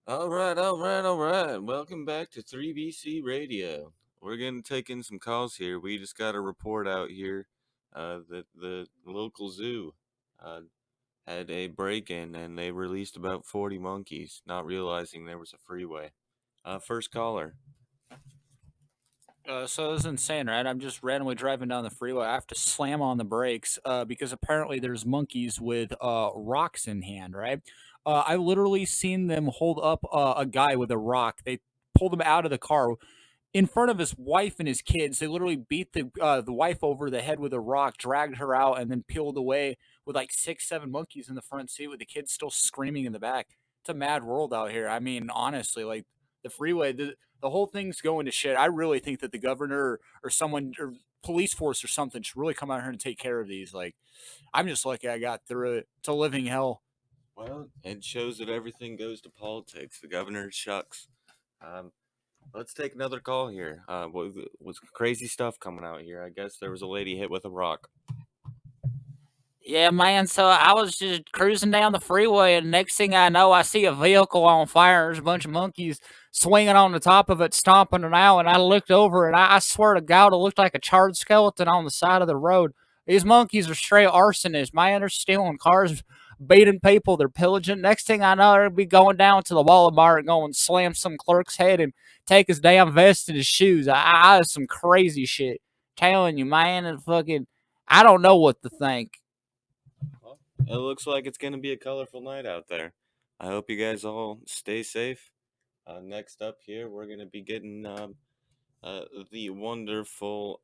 All right. Welcome back to 3BC Radio. We're going to take in some calls here. We just got a report out here that the local zoo uh, had a break in and they released about 40 monkeys, not realizing there was a freeway. First caller. So this is insane, right? I'm just randomly driving down the freeway. I have to slam on the brakes because apparently there's monkeys with rocks in hand, right? I literally seen them hold up a guy with a rock. They pulled him out of the car in front of his wife and his kids. They literally beat the wife over the head with a rock, dragged her out, and then peeled away with like 6, 7 monkeys in the front seat with the kids still screaming in the back. It's a mad world out here. I mean, honestly, like the freeway, the whole thing's going to shit. I really think that the governor or someone or police force or something should really come out here and take care of these. Like, I'm just lucky I got through it. It's a living hell. Well, it shows that everything goes to politics. The governor shucks. Um, let's take another call here. Was crazy stuff coming out here. I guess there was a lady hit with a rock. Yeah, man. So I was just cruising down the freeway, and next thing I know, I see a vehicle on fire. There's a bunch of monkeys swinging on the top of it, stomping it out. And I looked over, and I swear to God, it looked like a charred skeleton on the side of the road. These monkeys are straight arsonists, man. They're stealing cars, beating people, they're pillaging. Next thing I know, they'll be going down to the Walmart and going slam some clerk's head and take his damn vest and his shoes. I some crazy shit. Telling you, man, and fucking, I don't know what to think. Well, it looks like it's going to be a colorful night out there. I hope you guys all stay safe. Next up here, we're going to be getting the wonderful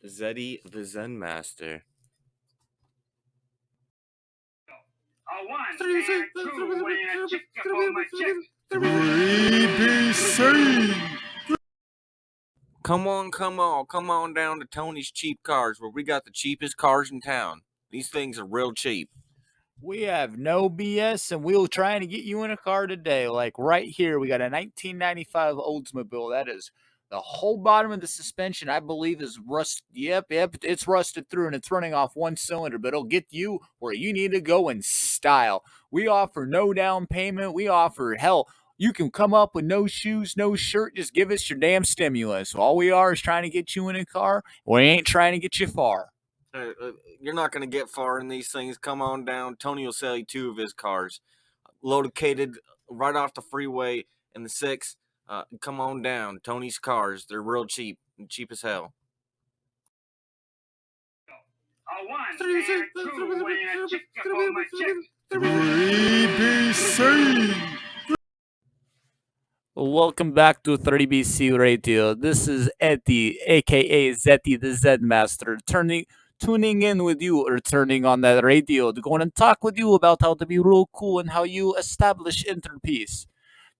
Zeddy the Zen Master. A one and a two and a chick for my chick. 3BC! Come on down to Tony's Cheap Cars, where we got the cheapest cars in town. These things are real cheap. We have no BS, and we'll try to get you in a car today. Like right here, we got a 1995 Oldsmobile. That is the whole bottom of the suspension, I believe, is rust. Yep, it's rusted through, and it's running off one cylinder. But it'll get you where you need to go in style. We offer no down payment. We offer hell. You can come up with no shoes, no shirt. Just give us your damn stimulus. All we are is trying to get you in a car. We ain't trying to get you far. You're not going to get far in these things. Come on down. Tony will sell you two of his cars, located right off the freeway in the 6. Come on down. Tony's Cars. They're real cheap, cheap as hell. A one and a two and a chick for my chick. 3BC! Welcome back to 30BC Radio. This is Eddie, aka Zeddy the Zen Master, tuning in with you or turning on that radio to go and talk with you about how to be real cool and how you establish inner peace.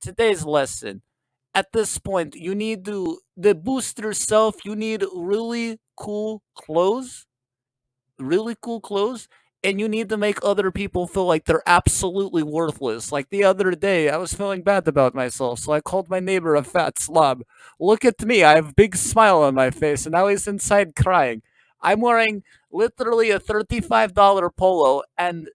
Today's lesson. At this point, you need to boost yourself. You need really cool clothes, and you need to make other people feel like they're absolutely worthless. Like the other day, I was feeling bad about myself, so I called my neighbor a fat slob. Look at me, I have a big smile on my face, and now he's inside crying. I'm wearing literally a $35 polo, and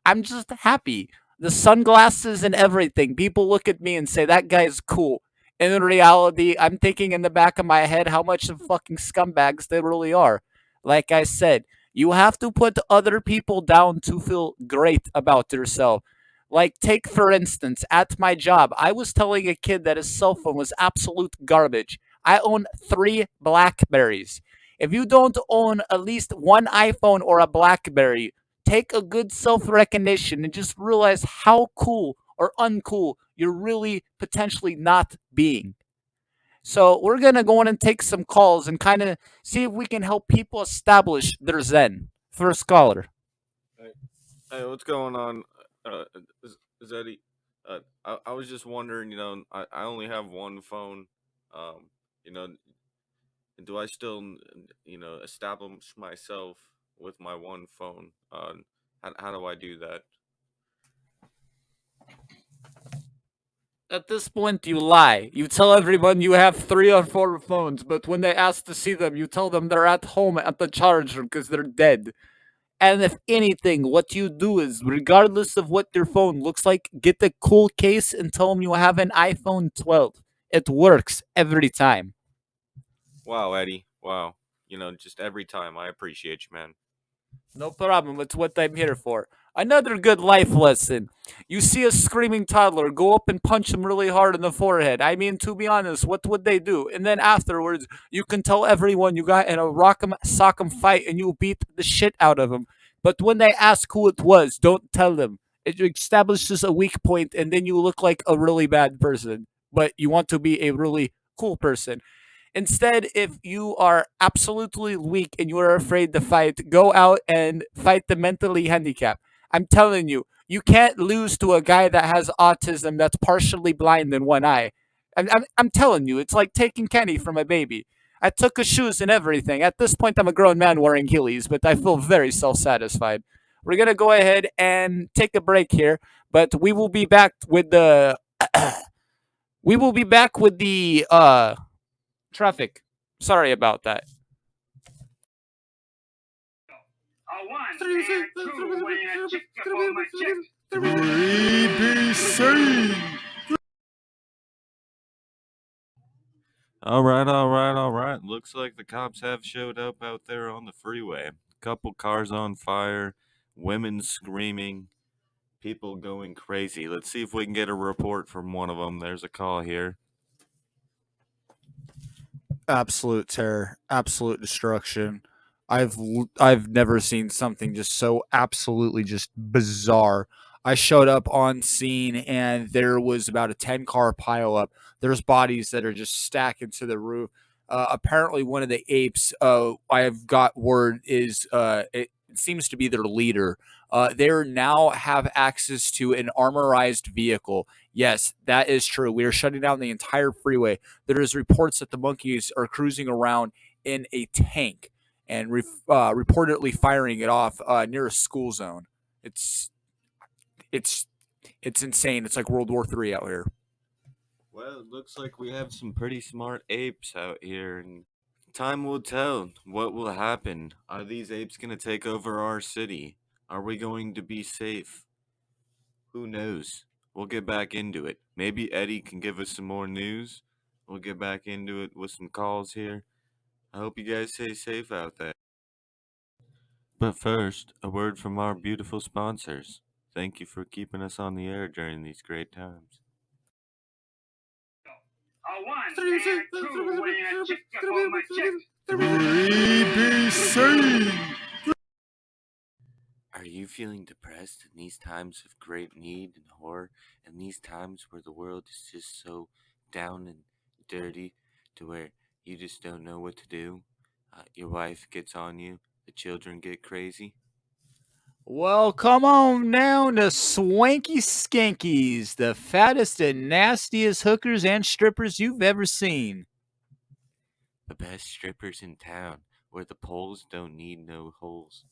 I'm just happy. The sunglasses and everything. People look at me and say, that guy's cool. And in reality, I'm thinking in the back of my head how much of fucking scumbags they really are. Like I said, you have to put other people down to feel great about yourself. Like, take for instance, at my job, I was telling a kid that his cell phone was absolute garbage. I own 3 Blackberries. If you don't own at least one iPhone or a Blackberry, take a good self recognition and just realize how cool or uncool you're really potentially not being. So, we're going to go in and take some calls and kind of see if we can help people establish their Zen. First caller. Hey, hey, what's going on, Zeddy? I was just wondering, I only have one phone. Um, you know, do I still, establish myself with my one phone? How do I do that? At this point, you lie. You tell everyone you have 3 or 4 phones, but when they ask to see them, you tell them they're at home at the charger because they're dead. And if anything, what you do is, regardless of what your phone looks like, get a cool case and tell them you have an iPhone 12. It works every time. Wow, Eddie. Wow. Just every time. I appreciate you, man. No problem. It's what I'm here for. Another good life lesson. You see a screaming toddler, go up and punch him really hard in the forehead. I mean, to be honest, what would they do? And then afterwards, you can tell everyone you got in a rock'em sock'em fight and you beat the shit out of them. But when they ask who it was, don't tell them. It establishes a weak point, and then you look like a really bad person. But you want to be a really cool person. Instead, if you are absolutely weak and you are afraid to fight, go out and fight the mentally handicapped. I'm telling you, you can't lose to a guy that has autism that's partially blind in one eye. I'm telling you, it's like taking candy from a baby. I took his shoes and everything. At this point, I'm a grown man wearing heelys, but I feel very self satisfied. We're going to go ahead and take a break here, but we will be back with the. We will be back with the traffic. Sorry about that. A one and two and a chick for my chick. ABC. All right, all right, all right. Looks like the cops have showed up out there on the freeway. Couple cars on fire, women screaming, people going crazy. Let's see if we can get a report from one of them. There's a call here. Absolute terror, absolute destruction. I've never seen something just so absolutely just bizarre. I showed up on scene and there was about a 10-car pileup. There's bodies that are just stacked into the roof. Apparently, one of the apes, I've got word, is it seems to be their leader. They now have access to an armorized vehicle. Yes, that is true. We are shutting down the entire freeway. There is reports that the monkeys are cruising around in a tank and reportedly firing it off near a school zone. It's it's it's insane. It's like World War III out here. Well, it looks like we have some pretty smart apes out here, and time will tell what will happen. Are these apes going to take over our city? Are we going to be safe? Who knows? We'll get back into it. Maybe Eddie can give us some more news. We'll get back into it with some calls here. I hope you guys stay safe out there. But first, a word from our beautiful sponsors. Thank you for keeping us on the air during these great times. A one and two and a chick for my chick. ABC. Are you feeling depressed in these times of great need and horror, in these times where the world is just so down and dirty to where you just don't know what to do? Your wife gets on you, the children get crazy. Well, come on down to Swanky Skankies, the fattest and nastiest hookers and strippers you've ever seen. The best strippers in town, where the poles don't need no holes.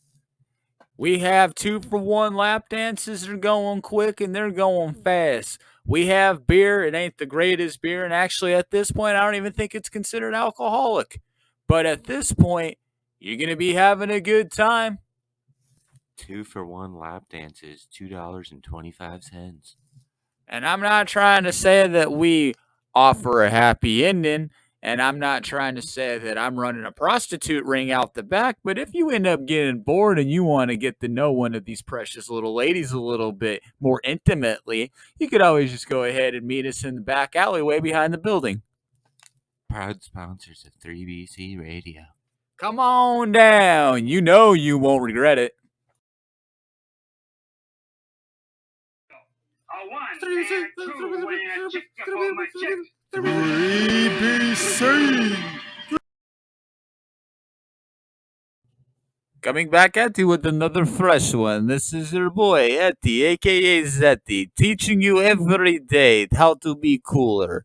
We have 2-for-1 lap dances. They're going quick and they're going fast. We have beer. It ain't the greatest beer. And actually, at this point, I don't even think it's considered alcoholic. But at this point, you're going to be having a good time. 2-for-1 lap dances, $2.25. And I'm not trying to say that we offer a happy ending. And I'm not trying to say that I'm running a prostitute ring out the back, but if you end up getting bored and you want to get to know one of these precious little ladies a little bit more intimately, you could always just go ahead and meet us in the back alleyway behind the building. Proud sponsors of 3BC Radio. Come on down. You know you won't regret it. A one and two and a chick for my chick. 3BC. Coming back at you with another fresh one. This is your boy, Etty, aka Zeddy, teaching you every day how to be cooler.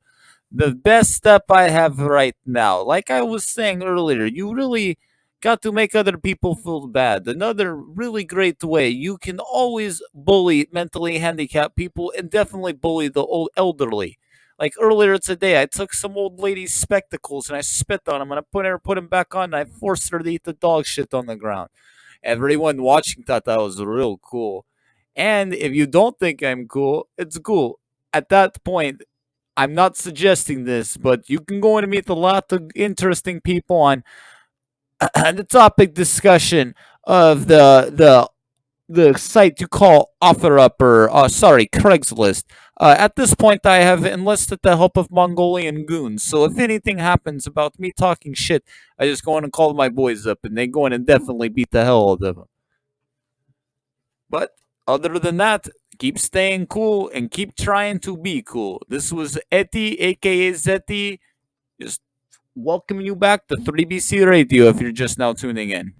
The best step I have right now, like I was saying earlier, you really got to make other people feel bad. Another really great way, you can always bully mentally handicapped people and definitely bully the old elderly. Like earlier today, I took some old lady's spectacles and I spit on them and I put them back on and I forced her to eat the dog shit on the ground. Everyone watching thought that was real cool. And if you don't think I'm cool, it's cool. At that point, I'm not suggesting this, but you can go and meet a lot of interesting people on the topic discussion of the site you call OfferUp or sorry, Craigslist. At this point, I have enlisted the help of Mongolian goons. So if anything happens about me talking shit, I just go in and call my boys up, and they go in and definitely beat the hell out of them. But other than that, keep staying cool and keep trying to be cool. This was Eti, aka Zeti, just welcoming you back to 3BC Radio if you're just now tuning in.